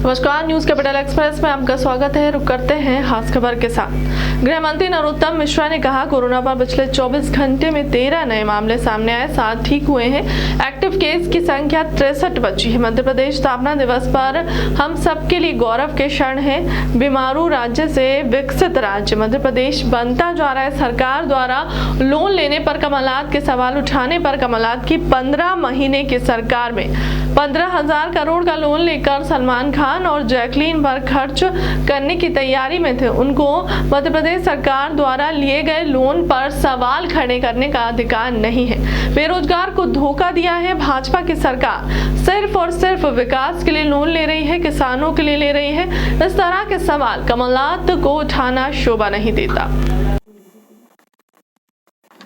नमस्कार, news capital express में आपका स्वागत है। रुक करते हैं खास खबर के साथ। गृह मंत्री नरोत्तम मिश्रा ने कहा, कोरोना पर पिछले 24 घंटे में 13 नए मामले सामने आए, 7 ठीक हुए हैं। एक्टिव केस की संख्या 63 बची है। मध्य प्रदेश स्थापना दिवस पर हम सबके लिए गौरव के क्षण है। बीमारू राज्य से विकसित राज्य मध्य प्रदेश बनता जा रहा है। सरकार द्वारा लोन लेने पर कमलनाथ के सवाल उठाने पर कमलनाथ की 15 महीने की सरकार में 15,000 करोड़ का लोन लेकर सलमान खान और जैकलीन पर खर्च करने की तैयारी में थे। उनको मध्य प्रदेश सरकार द्वारा लिए गए लोन पर सवाल खड़े करने का अधिकार नहीं है। बेरोजगार को धोखा दिया है भाजपा की सरकार। सिर्फ और सिर्फ विकास के लिए लोन ले रही है, किसानों के लिए ले रही है। इस तरह के सवाल कमलनाथ को उठाना शोभा नहीं देता।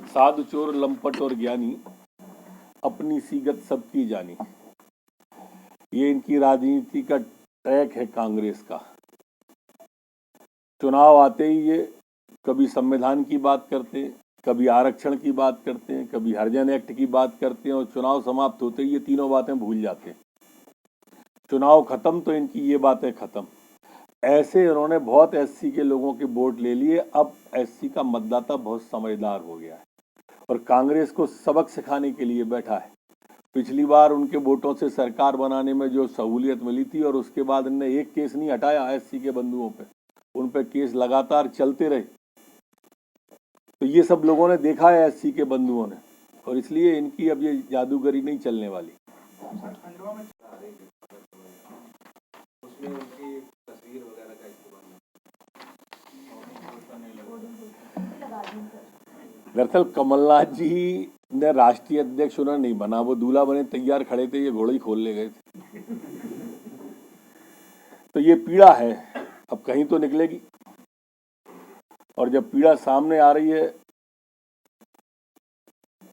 साधु चोर लंपट और ज्ञानी, अपनी सीगत सबकी जानी, ये इनकी राजनीति का ट्रैक है कांग्रेस का। चुनाव आते ही ये कभी संविधान की बात करते हैं, कभी आरक्षण की बात करते हैं, कभी हरिजन एक्ट की बात करते हैं और चुनाव समाप्त होते ही ये तीनों बातें भूल जाते हैं। चुनाव खत्म तो इनकी ये बातें खत्म। ऐसे उन्होंने बहुत एससी के लोगों के वोट ले लिए। अब एससी का मतदाता बहुत समझदार हो गया है और कांग्रेस को सबक सिखाने के लिए बैठा है। पिछली बार उनके वोटों से सरकार बनाने में जो सहूलियत मिली थी और उसके बाद इनने एक केस नहीं हटाया एससी के बंधुओं पे, उन पे केस लगातार चलते रहे। तो ये सब लोगों ने देखा है एससी के बंधुओं ने, और इसलिए इनकी अब ये जादूगरी नहीं चलने वाली। दरअसल कमलनाथ जी ने राष्ट्रीय अध्यक्ष उन्हें नहीं बना, वो दूल्हा बने तैयार खड़े थे, ये घोड़े ही खोल ले गए थे। तो ये पीड़ा है, अब कहीं तो निकलेगी। और जब पीड़ा सामने आ रही है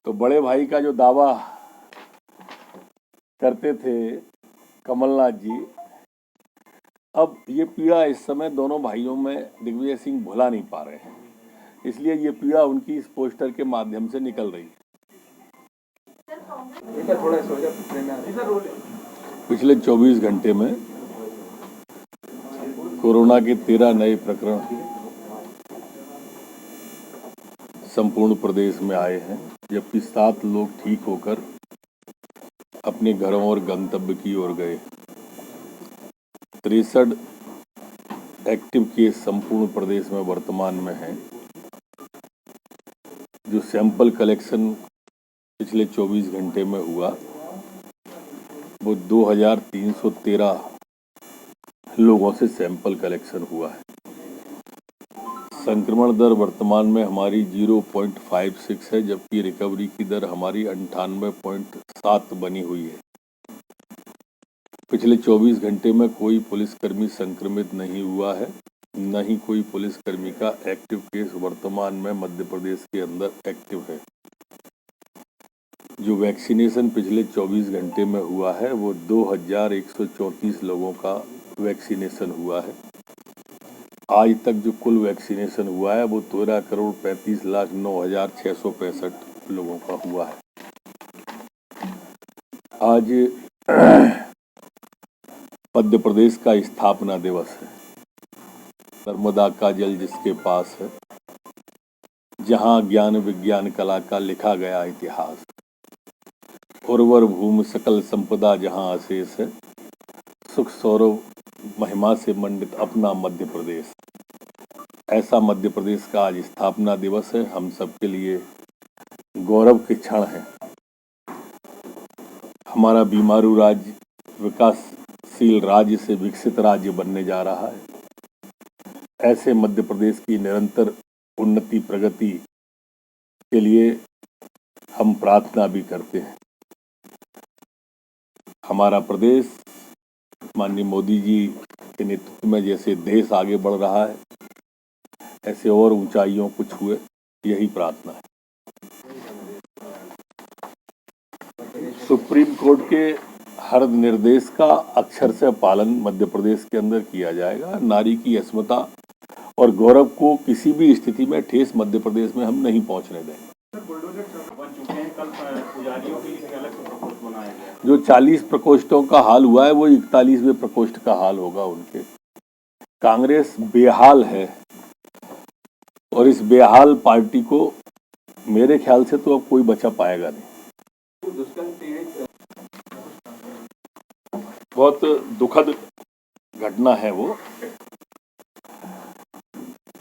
तो बड़े भाई का जो दावा करते थे कमलनाथ जी, अब ये पीड़ा इस समय दोनों भाइयों में दिग्विजय सिंह भुला नहीं पा रहे हैं, इसलिए ये पीड़ा उनकी इस पोस्टर के माध्यम से निकल रही है। पिछले 24 घंटे में कोरोना के 13 नए प्रकरण संपूर्ण प्रदेश में आए हैं, जबकि 7 लोग ठीक होकर अपने घरों और गंतव्य की ओर गए। 63 एक्टिव केस संपूर्ण प्रदेश में वर्तमान में हैं। जो सैंपल कलेक्शन पिछले 24 घंटे में हुआ वो 2313 लोगों से सैंपल कलेक्शन हुआ है। संक्रमण दर वर्तमान में हमारी 0.56 है, जबकि रिकवरी की दर हमारी 98.7 बनी हुई है। पिछले 24 घंटे में कोई पुलिसकर्मी संक्रमित नहीं हुआ है, न ही कोई पुलिसकर्मी का एक्टिव केस वर्तमान में मध्य प्रदेश के अंदर एक्टिव है। जो वैक्सीनेशन पिछले 24 घंटे में हुआ है वो 2134 लोगों का वैक्सीनेशन हुआ है। आज तक जो कुल वैक्सीनेशन हुआ है वो 13,35,09,665 लोगों का हुआ है। आज मध्य प्रदेश का स्थापना दिवस है। नर्मदा का जल जिसके पास है, जहां ज्ञान विज्ञान कला का लिखा गया इतिहास, उर्वर भूमि सकल संपदा जहां अशेष है, सुख सौरभ महिमा से मंडित अपना मध्य प्रदेश। ऐसा मध्य प्रदेश का आज स्थापना दिवस है। हम सबके लिए गौरव के क्षण है। हमारा बीमारू राज्य विकासशील राज्य से विकसित राज्य बनने जा रहा है। ऐसे मध्य प्रदेश की निरंतर उन्नति प्रगति के लिए हम प्रार्थना भी करते हैं। हमारा प्रदेश माननीय मोदी जी के नेतृत्व में जैसे देश आगे बढ़ रहा है, ऐसे और ऊंचाइयों को छुए, यही प्रार्थना है। सुप्रीम कोर्ट के हर निर्देश का अक्षर से पालन मध्य प्रदेश के अंदर किया जाएगा। नारी की अस्मिता और गौरव को किसी भी स्थिति में ठेस मध्य प्रदेश में हम नहीं पहुंचने देंगे। जो 40 प्रकोष्ठों का हाल हुआ है वो 41वें प्रकोष्ठ का हाल होगा उनके। कांग्रेस बेहाल है और इस बेहाल पार्टी को मेरे ख्याल से तो अब कोई बचा पाएगा नहीं। बहुत दुखद घटना है वो।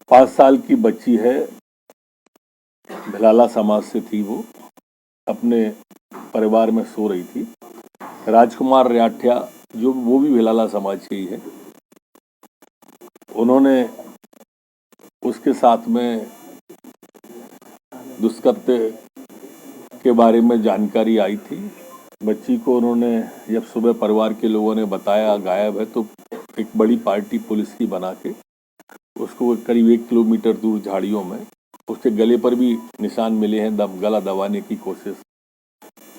5 साल की बच्ची है, भिलाला समाज से थी, वो अपने परिवार में सो रही थी। राजकुमार रियाठिया जो वो भी भिलाला समाज के ही है, उन्होंने उसके साथ में दुष्कृत्य के बारे में जानकारी आई थी। बच्ची को उन्होंने जब सुबह परिवार के लोगों ने बताया गायब है, तो एक बड़ी पार्टी पुलिस की बना के उसको करीब 1 किलोमीटर दूर झाड़ियों में उसके गले पर भी निशान मिले हैं, गला दबाने की कोशिश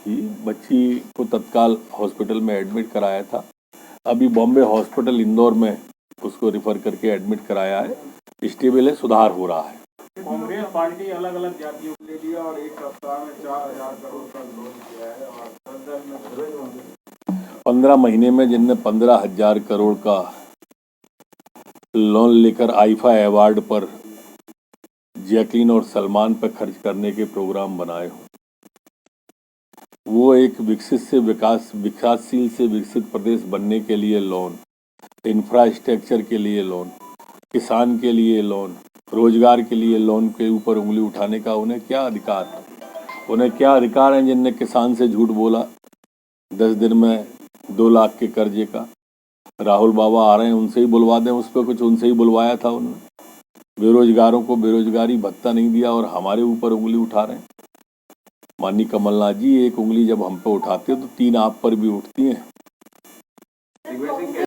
की। बच्ची को तत्काल हॉस्पिटल में एडमिट कराया था। अभी बॉम्बे हॉस्पिटल इंदौर में उसको रिफर करके एडमिट कराया है। स्टेबल है, सुधार हो रहा है। कांग्रेस पार्टी अलग अलग जातियों को ले लिया और एक सप्ताह में 4,000 करोड़ का लोन किया है और 15 महीने में जिनने 15,000 करोड़ का लोन लेकर आईफा अवार्ड पर जैकलीन और सलमान पर खर्च करने के प्रोग्राम बनाए हो, वो एक विकासशील से विकसित प्रदेश बनने के लिए लोन, इंफ्रास्ट्रक्चर के लिए लोन, किसान के लिए लोन, रोजगार के लिए लोन के ऊपर उंगली उठाने का उन्हें क्या अधिकार है? उन्हें क्या अधिकार है जिनने किसान से झूठ बोला 10 दिन में 2 लाख के कर्जे का? राहुल बाबा आ रहे हैं, उनसे ही बुलवा दें, उस पर कुछ उनसे ही बुलवाया था उन्होंने। बेरोजगारों को बेरोजगारी भत्ता नहीं दिया और हमारे ऊपर उंगली उठा रहे हैं। माननीय कमलनाथ जी, एक उंगली जब हम पे उठाते हैं तो 3 आप पर भी उठती हैं।